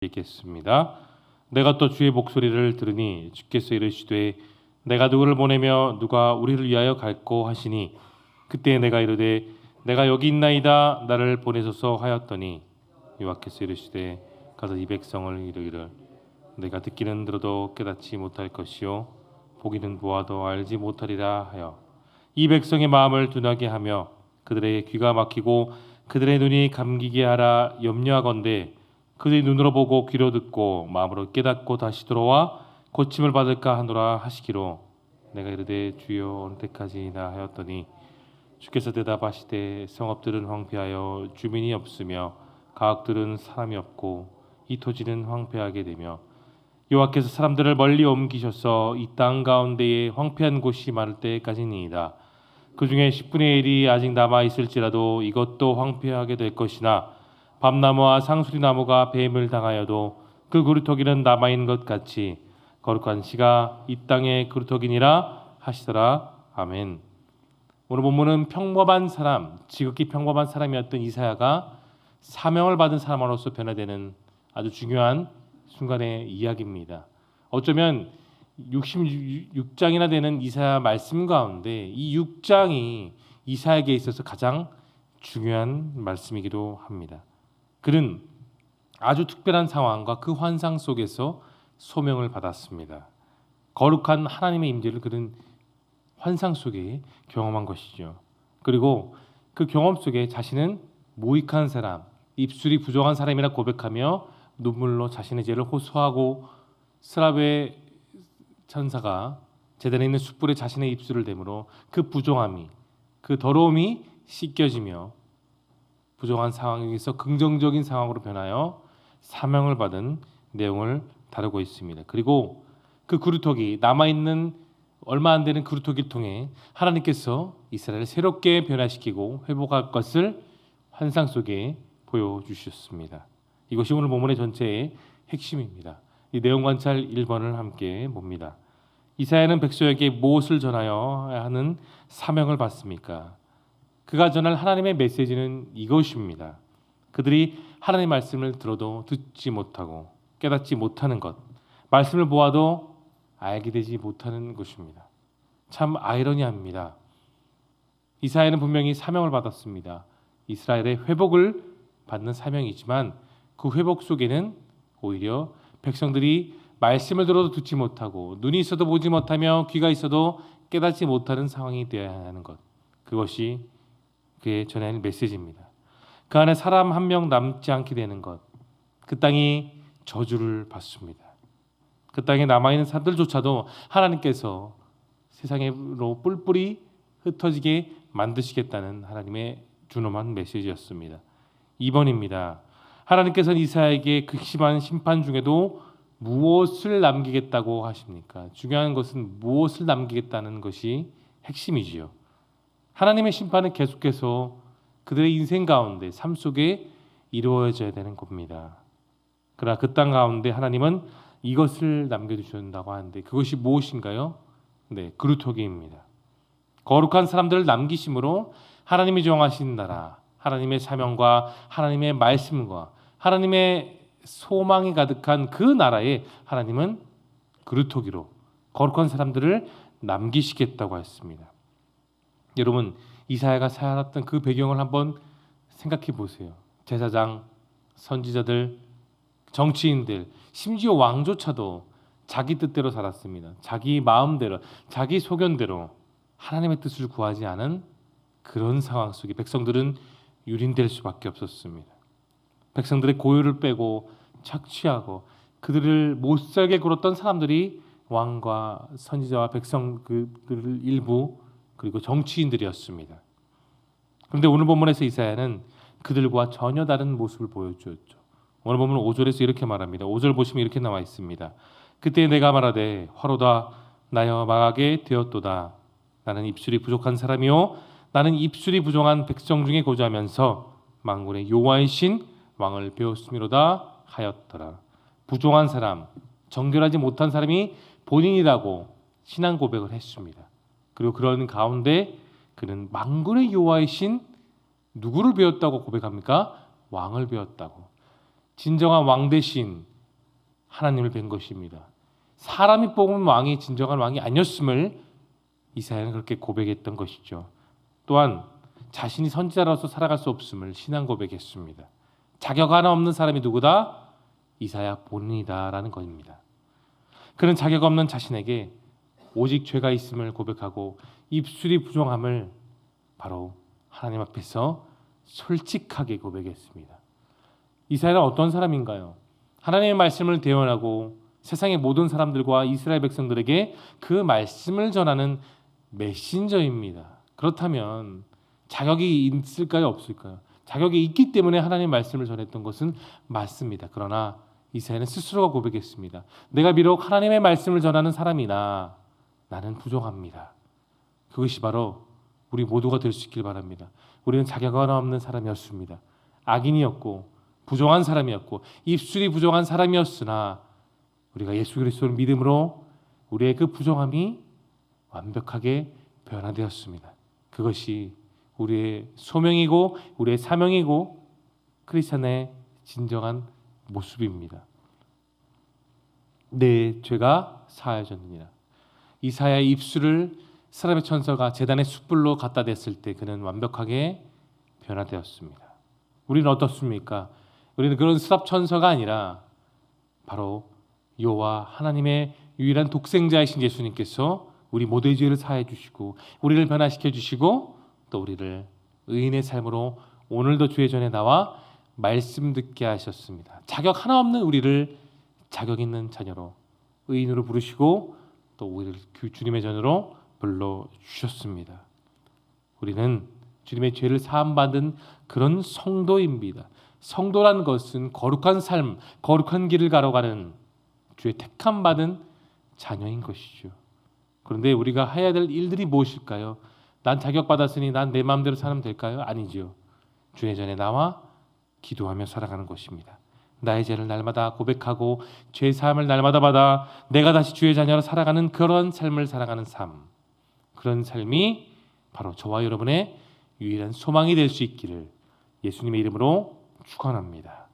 읽겠습니다. 내가 또 주의 목소리를 들으니 주께서 이르시되 내가 누구를 보내며 누가 우리를 위하여 갈꼬 하시니 그때 내가 이르되 내가 여기 있나이다 나를 보내소서 하였더니 여호와께서 이르시되 가서 이 백성을 이르기를 내가 듣기는 들어도 깨닫지 못할 것이요 보기는 보아도 알지 못하리라 하여 이 백성의 마음을 둔하게 하며 그들의 귀가 막히고 그들의 눈이 감기게 하라 염려하건대 그들이 눈으로 보고 귀로 듣고 마음으로 깨닫고 다시 돌아와 고침을 받을까 하노라 하시기로 내가 이르되 주여 어느 때까지나 하였더니 주께서 대답하시되 성읍들은 황폐하여 주민이 없으며 가옥들은 사람이 없고 이 토지는 황폐하게 되며 여호와께서 사람들을 멀리 옮기셔서 이 땅 가운데에 황폐한 곳이 많을 때까지니이다. 그 중에 10분의 1이 아직 남아 있을지라도 이것도 황폐하게 될 것이나 밤나무와 상수리나무가 뱀을 당하여도 그 그루터기는 남아 있는 것 같이 거룩한 시가 이 땅의 그루터기니라 하시더라. 아멘. 오늘 본문은 평범한 사람, 지극히 평범한 사람이었던 이사야가 사명을 받은 사람으로서 변화되는 아주 중요한 순간의 이야기입니다. 어쩌면 66장이나 되는 이사야 말씀 가운데 이 6장이 이사야에게 있어서 가장 중요한 말씀이기도 합니다. 그는 아주 특별한 상황과 그 환상 속에서 소명을 받았습니다. 거룩한 하나님의 임재를 그는 환상 속에 경험한 것이죠. 그리고 그 경험 속에 자신은 무익한 사람, 입술이 부정한 사람이라 고백하며 눈물로 자신의 죄를 호소하고 스라베 천사가 제단에 있는 숯불에 자신의 입술을 대므로 그 부정함이, 그 더러움이 씻겨지며 부정한 상황에서 긍정적인 상황으로 변하여 사명을 받은 내용을 다루고 있습니다. 그리고 그 그루터기, 남아있는 얼마 안 되는 그루터기를 통해 하나님께서 이스라엘을 새롭게 변화시키고 회복할 것을 환상 속에 보여주셨습니다. 이것이 오늘 본문의 전체의 핵심입니다. 이 내용 관찰 1번을 함께 봅니다. 이사야는 백성에게 무엇을 전하여 하는 사명을 받습니까? 그가 전할 하나님의 메시지는 이것입니다. 그들이 하나님의 말씀을 들어도 듣지 못하고 깨닫지 못하는 것, 말씀을 보아도 알게 되지 못하는 것입니다. 참 아이러니합니다. 이사야는 분명히 사명을 받았습니다. 이스라엘의 회복을 받는 사명이지만 그 회복 속에는 오히려 백성들이 말씀을 들어도 듣지 못하고 눈이 있어도 보지 못하며 귀가 있어도 깨닫지 못하는 상황이 되어야 하는 것, 그것이 그의 전하는 메시지입니다. 그 안에 사람 한 명 남지 않게 되는 것, 그 땅이 저주를 받습니다. 그 땅에 남아있는 사람들조차도 하나님께서 세상으로 뿔뿔이 흩어지게 만드시겠다는 하나님의 준엄한 메시지였습니다. 2번입니다. 하나님께서는 이사야에게 극심한 심판 중에도 무엇을 남기겠다고 하십니까? 중요한 것은 무엇을 남기겠다는 것이 핵심이지요. 하나님의 심판은 계속해서 그들의 인생 가운데 삶 속에 이루어져야 되는 겁니다. 그러나 그 땅 가운데 하나님은 이것을 남겨두신다고 하는데 그것이 무엇인가요? 네, 그루터기입니다. 거룩한 사람들을 남기심으로 하나님이 정하신 나라, 하나님의 사명과 하나님의 말씀과 하나님의 소망이 가득한 그 나라에 하나님은 그루터기로 거룩한 사람들을 남기시겠다고 했습니다. 여러분, 이사야가 살았던 그 배경을 한번 생각해 보세요. 제사장, 선지자들, 정치인들, 심지어 왕조차도 자기 뜻대로 살았습니다. 자기 마음대로, 자기 소견대로 하나님의 뜻을 구하지 않은 그런 상황 속에 백성들은 유린될 수밖에 없었습니다. 백성들의 고유를 빼고 착취하고 그들을 못살게 굴었던 사람들이 왕과 선지자와 백성 그들 일부 그리고 정치인들이었습니다. 그런데 오늘 본문에서 이사야는 그들과 전혀 다른 모습을 보여주었죠. 오늘 본문 5절에서 이렇게 말합니다. 5절 보시면 이렇게 나와 있습니다. 그때 내가 말하되 화로다 나여 망하게 되었도다. 나는 입술이 부족한 사람이요 나는 입술이 부정한 백성 중에 고자하면서 만군의 여호와이신 왕을 배웠음이로다 하였더라. 부정한 사람, 정결하지 못한 사람이 본인이라고 신앙 고백을 했습니다. 그리고 그런 가운데 그는 만군의 여호와이신 누구를 배웠다고 고백합니까? 왕을 배웠다고. 진정한 왕 대신 하나님을 뵌 것입니다. 사람이 뽑은 왕이 진정한 왕이 아니었음을 이사야는 그렇게 고백했던 것이죠. 또한 자신이 선지자로서 살아갈 수 없음을 신앙 고백했습니다. 자격 하나 없는 사람이 누구다? 이사야 본인이다라는 것입니다. 그는 자격 없는 자신에게 오직 죄가 있음을 고백하고 입술이 부정함을 바로 하나님 앞에서 솔직하게 고백했습니다. 이사야는 어떤 사람인가요? 하나님의 말씀을 대언하고 세상의 모든 사람들과 이스라엘 백성들에게 그 말씀을 전하는 메신저입니다. 그렇다면 자격이 있을까요? 없을까요? 자격이 있기 때문에 하나님의 말씀을 전했던 것은 맞습니다. 그러나 이사야는 스스로가 고백했습니다. 내가 비록 하나님의 말씀을 전하는 사람이나 나는 부족합니다. 그것이 바로 우리 모두가 될 수 있길 바랍니다. 우리는 자격 하나 없는 사람이었습니다. 악인이었고 부정한 사람이었고 입술이 부정한 사람이었으나 우리가 예수 그리스도를 믿음으로 우리의 그 부정함이 완벽하게 변화되었습니다. 그것이 우리의 소명이고 우리의 사명이고 크리스천의 진정한 모습입니다. 내 죄가 사하여졌느니라. 이사야의 입술을 사람의 천사가 제단의 숯불로 갖다 댔을 때 그는 완벽하게 변화되었습니다. 우리는 어떻습니까? 우리는 그런 수답 천사가 아니라 바로 여호와 하나님의 유일한 독생자이신 예수님께서 우리 모두의 죄를 사해 주시고 우리를 변화시켜 주시고 또 우리를 의인의 삶으로 오늘도 주의 전에 나와 말씀 듣게 하셨습니다. 자격 하나 없는 우리를 자격 있는 자녀로 의인으로 부르시고 또 우리를 주님의 전으로 불러 주셨습니다. 우리는 주님의 죄를 사함받은 그런 성도입니다. 성도란 것은 거룩한 삶, 거룩한 길을 가로가는 주의 택함 받은 자녀인 것이죠. 그런데 우리가 해야 될 일들이 무엇일까요? 난 자격받았으니 난 내 마음대로 살면 될까요? 아니죠. 주의 전에 나와 기도하며 살아가는 것입니다. 나의 죄를 날마다 고백하고 죄 사함을 날마다 받아 내가 다시 주의 자녀로 살아가는 그런 삶을 살아가는 삶, 그런 삶이 바로 저와 여러분의 유일한 소망이 될 수 있기를 예수님의 이름으로 축원합니다.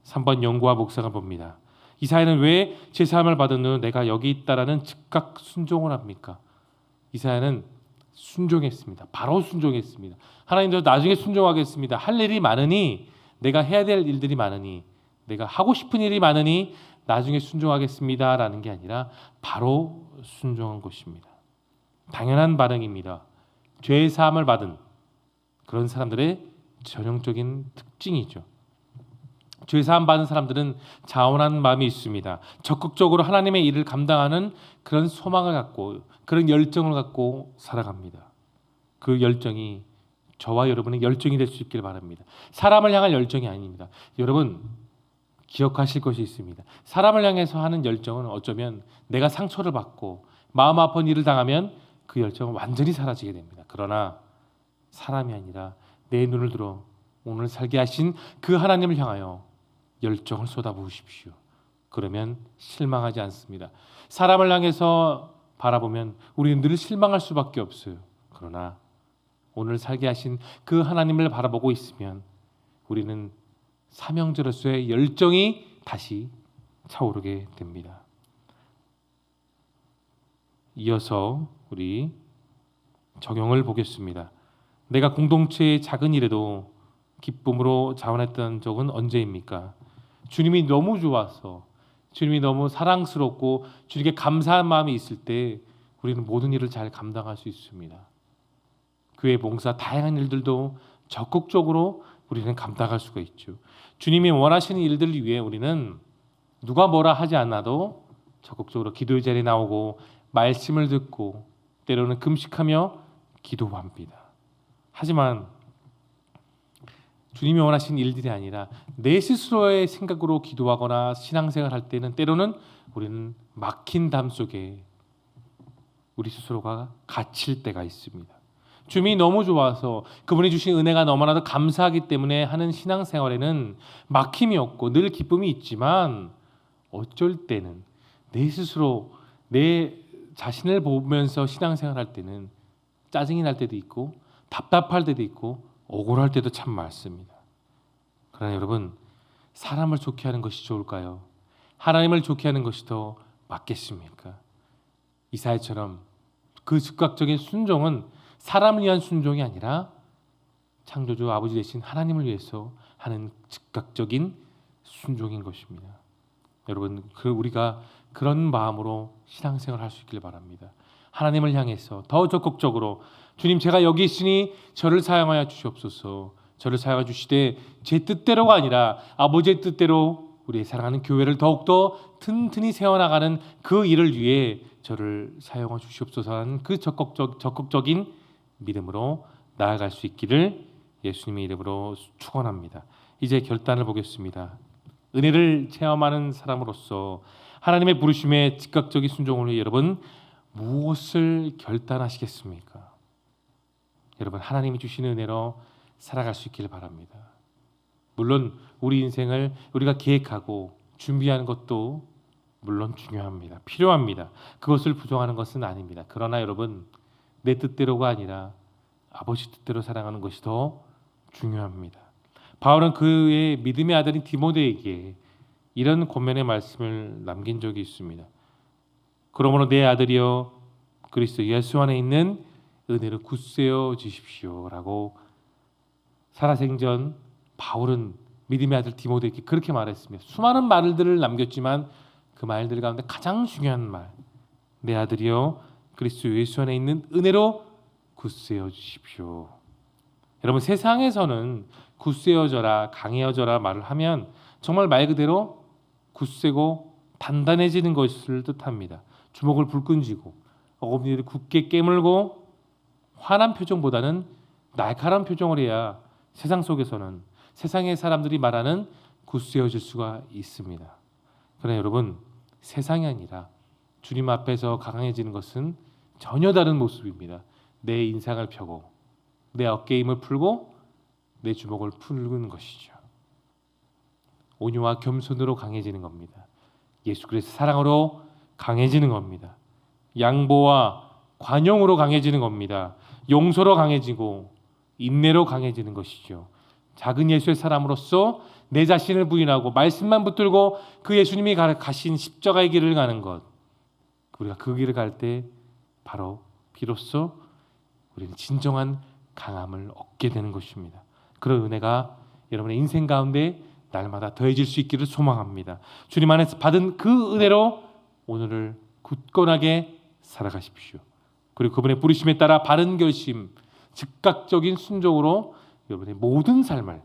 3번 연구와 묵상을 봅니다. 이사야는 왜 제사함을 받은 후 내가 여기 있다라는 즉각 순종을 합니까? 이사야는 순종했습니다. 바로 순종했습니다. 하나님도 나중에 순종하겠습니다. 할 일이 많으니 내가 해야 될 일들이 많으니 내가 하고 싶은 일이 많으니 나중에 순종하겠습니다라는 게 아니라 바로 순종한 것입니다. 당연한 반응입니다. 죄의 사함을 받은 그런 사람들의 전형적인 특징이죠. 죄 사함 받은 사람들은 자원한 마음이 있습니다. 적극적으로 하나님의 일을 감당하는 그런 소망을 갖고 그런 열정을 갖고 살아갑니다. 그 열정이 저와 여러분의 열정이 될 수 있길 바랍니다. 사람을 향할 열정이 아닙니다. 여러분 기억하실 것이 있습니다. 사람을 향해서 하는 열정은 어쩌면 내가 상처를 받고 마음 아픈 일을 당하면 그 열정은 완전히 사라지게 됩니다. 그러나 사람이 아니라 내 눈을 들어 오늘 살게 하신 그 하나님을 향하여 열정을 쏟아부으십시오. 그러면 실망하지 않습니다. 사람을 향해서 바라보면 우리는 늘 실망할 수밖에 없어요. 그러나 오늘 살게 하신 그 하나님을 바라보고 있으면 우리는 사명자로서의 열정이 다시 차오르게 됩니다. 이어서 우리 적용을 보겠습니다. 내가 공동체의 작은 일에도 기쁨으로 자원했던 적은 언제입니까? 주님이 너무 좋아서 주님이 너무 사랑스럽고 주님께 감사한 마음이 있을 때 우리는 모든 일을 잘 감당할 수 있습니다. 교회 봉사 다양한 일들도 적극적으로 우리는 감당할 수가 있죠. 주님이 원하시는 일들을 위해 우리는 누가 뭐라 하지 않아도 적극적으로 기도의 자리에 나오고 말씀을 듣고 때로는 금식하며 기도합니다. 하지만 주님이 원하시는 일들이 아니라 내 스스로의 생각으로 기도하거나 신앙생활 할 때는 때로는 우리는 막힌 담 속에 우리 스스로가 갇힐 때가 있습니다. 주님이 너무 좋아서 그분이 주신 은혜가 너무나도 감사하기 때문에 하는 신앙생활에는 막힘이 없고 늘 기쁨이 있지만 어쩔 때는 내 스스로 내 자신을 보면서 신앙생활 할 때는 짜증이 날 때도 있고 답답할 때도 있고 억울할 때도 참 많습니다. 그러나 여러분 사람을 좋게 하는 것이 좋을까요? 하나님을 좋게 하는 것이 더 맞겠습니까? 이사야처럼 그 즉각적인 순종은 사람을 위한 순종이 아니라 창조주 아버지 되신 하나님을 위해서 하는 즉각적인 순종인 것입니다. 여러분, 우리가 그런 마음으로 신앙생활을 할 수 있길 바랍니다. 하나님을 향해서 더 적극적으로 주님, 제가 여기 있으니 저를 사용하여 주시옵소서. 저를 사용하여 주시되 제 뜻대로가 아니라 아버지의 뜻대로 우리의 사랑하는 교회를 더욱더 튼튼히 세워나가는 그 일을 위해 저를 사용하여 주시옵소서 하는 그 적극적인 믿음으로 나아갈 수 있기를 예수님의 이름으로 축원합니다. 이제 결단을 보겠습니다. 은혜를 체험하는 사람으로서 하나님의 부르심에 즉각적인 순종을 위해 여러분 무엇을 결단하시겠습니까? 여러분, 하나님이 주시는 은혜로 살아갈 수 있기를 바랍니다. 물론 우리 인생을 우리가 계획하고 준비하는 것도 물론 중요합니다. 필요합니다. 그것을 부정하는 것은 아닙니다. 그러나 여러분, 내 뜻대로가 아니라 아버지 뜻대로 살아가는 것이 더 중요합니다. 바울은 그의 믿음의 아들인 디모데에게 이런 권면의 말씀을 남긴 적이 있습니다. 그러므로 내 아들이여 그리스도 예수 안에 있는 은혜로 굳세어 주십시오라고 살아생전 바울은 믿음의 아들 디모데에게 그렇게 말했습니다. 수많은 말들을 남겼지만 그 말들 가운데 가장 중요한 말, 내 아들이여 그리스도 예수 안에 있는 은혜로 굳세어 주십시오. 여러분, 세상에서는 굳세어져라, 강해져라 말을 하면 정말 말 그대로 굳세고 단단해지는 것을 뜻합니다. 주먹을 불끈 쥐고 어금니를 굳게 깨물고 화난 표정보다는 날카로운 표정을 해야 세상 속에서는 세상의 사람들이 말하는 굳세어질 수가 있습니다. 그러나 여러분, 세상이 아니라 주님 앞에서 강해지는 것은 전혀 다른 모습입니다. 내 인상을 펴고 내 어깨 힘을 풀고 내 주먹을 푸는 것이죠. 온유와 겸손으로 강해지는 겁니다. 예수 그리스도 사랑으로 강해지는 겁니다. 양보와 관용으로 강해지는 겁니다. 용서로 강해지고 인내로 강해지는 것이죠. 작은 예수의 사람으로서 내 자신을 부인하고 말씀만 붙들고 그 예수님이 가신 십자가의 길을 가는 것, 우리가 그 길을 갈 때 바로 비로소 우리는 진정한 강함을 얻게 되는 것입니다. 그런 은혜가 여러분의 인생 가운데 날마다 더해질 수 있기를 소망합니다. 주님 안에서 받은 그 은혜로 오늘을 굳건하게 살아가십시오. 그리고 그분의 부르심에 따라 바른 결심, 즉각적인 순종으로 여러분의 모든 삶을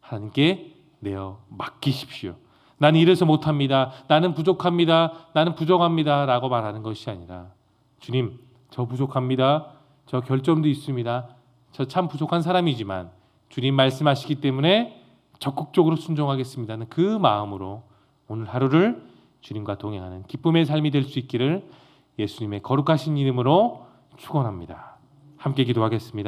하나님께 내어 맡기십시오. 나는 이래서 못합니다. 나는 부족합니다. 나는 부정합니다. 라고 말하는 것이 아니라 주님, 저 부족합니다. 저 결점도 있습니다. 저 참 부족한 사람이지만 주님 말씀하시기 때문에 적극적으로 순종하겠습니다는 그 마음으로 오늘 하루를 주님과 동행하는 기쁨의 삶이 될 수 있기를 예수님의 거룩하신 이름으로 축원합니다. 함께 기도하겠습니다.